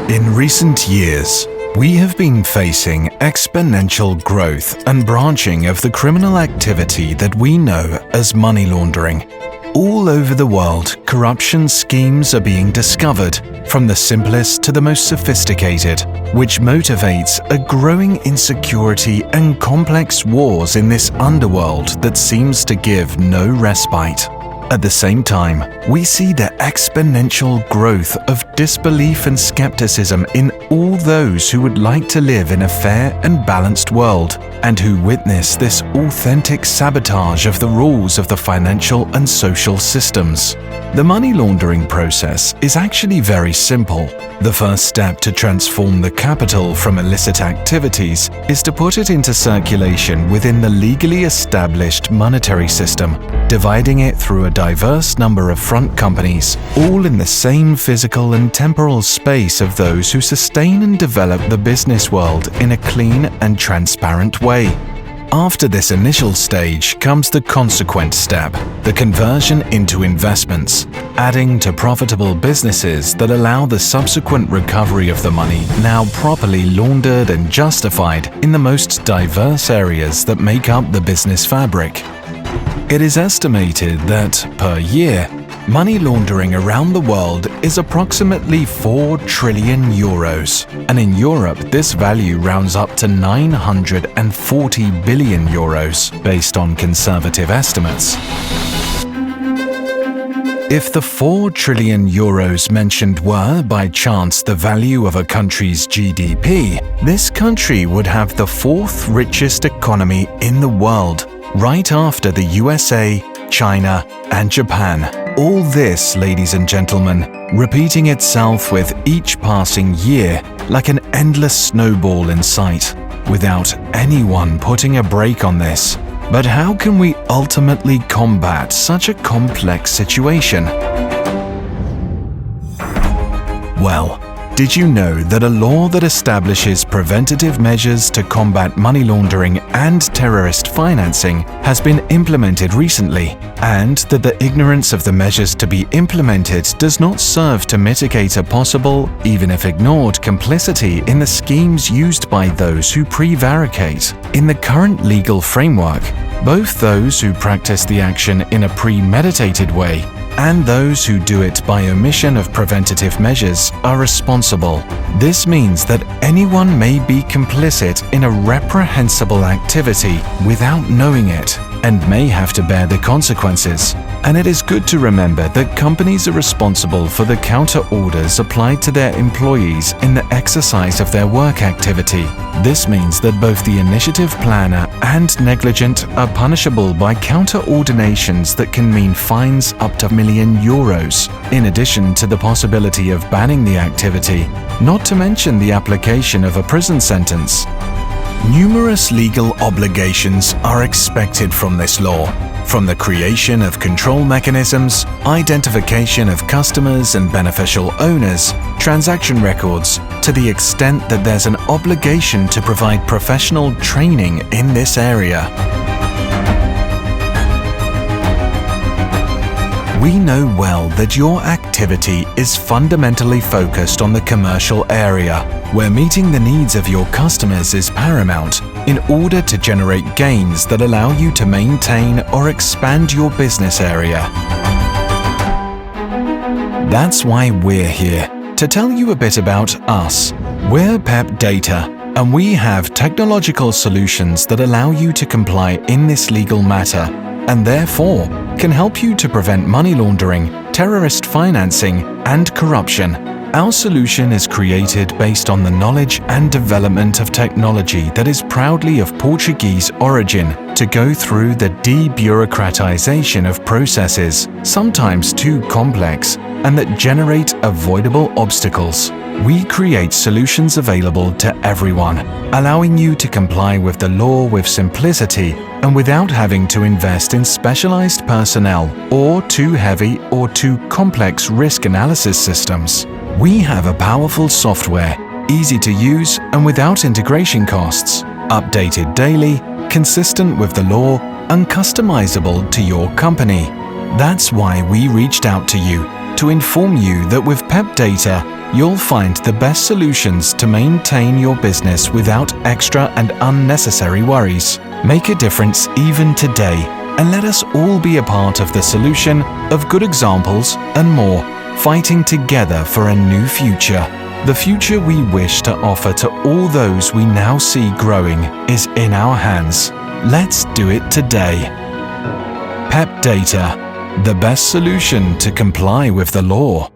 In recent years, we have been facing exponential growth and branching of the criminal activity that we know as money laundering. All over the world, corruption schemes are being discovered, from the simplest to the most sophisticated, which motivates a growing insecurity and complex wars in this underworld that seems to give no respite. At the same time, we see the exponential growth of disbelief and skepticism in all those who would like to live in a fair and balanced world, and who witness this authentic sabotage of the rules of the financial and social systems. The money laundering process is actually very simple. The first step to transform the capital from illicit activities is to put it into circulation within the legally established monetary system, dividing it through a diverse number of front companies, all in the same physical and temporal space of those who sustain and develop the business world in a clean and transparent way. After this initial stage comes the consequent step, the conversion into investments, adding to profitable businesses that allow the subsequent recovery of the money now properly laundered and justified in the most diverse areas that make up the business fabric. It is estimated that, per year, money laundering around the world is approximately 4 trillion euros, and in Europe this value rounds up to 940 billion euros, based on conservative estimates. If the 4 trillion euros mentioned were, by chance, the value of a country's GDP, this country would have the 4th richest economy in the world, right after the USA, China, and Japan. All this, ladies and gentlemen, repeating itself with each passing year like an endless snowball in sight, without anyone putting a brake on this. But how can we ultimately combat such a complex situation? Well, did you know that a law that establishes preventative measures to combat money laundering and terrorist financing has been implemented recently, and that the ignorance of the measures to be implemented does not serve to mitigate a possible, even if ignored, complicity in the schemes used by those who prevaricate? In the current legal framework, both those who practice the action in a premeditated way and those who do it by omission of preventative measures are responsible. This means that anyone may be complicit in a reprehensible activity without knowing it, and may have to bear the consequences. And it is good to remember that companies are responsible for the counter orders applied to their employees in the exercise of their work activity. This means that both the initiative planner and negligent are punishable by counter ordinations that can mean fines up to €1 million, in addition to the possibility of banning the activity, not to mention the application of a prison sentence. Numerous legal obligations are expected from this law, from the creation of control mechanisms, identification of customers and beneficial owners, transaction records, to the extent that there's an obligation to provide professional training in this area. We know well that your activity is fundamentally focused on the commercial area, where meeting the needs of your customers is paramount in order to generate gains that allow you to maintain or expand your business area. That's why we're here, to tell you a bit about us. We're PEPData, and we have technological solutions that allow you to comply in this legal matter, and therefore can help you to prevent money laundering, terrorist financing, and corruption. Our solution is created based on the knowledge and development of technology that is proudly of Portuguese origin to go through the debureaucratization of processes, sometimes too complex, and that generate avoidable obstacles. We create solutions available to everyone, allowing you to comply with the law with simplicity and without having to invest in specialized personnel or too heavy or too complex risk analysis systems. We have a powerful software, easy to use and without integration costs, updated daily, consistent with the law, and customizable to your company. That's why we reached out to you, to inform you that with PEPData, you'll find the best solutions to maintain your business without extra and unnecessary worries. Make a difference even today, and let us all be a part of the solution of good examples and more, fighting together for a new future. The future we wish to offer to all those we now see growing is in our hands. Let's do it today. PEPData, the best solution to comply with the law.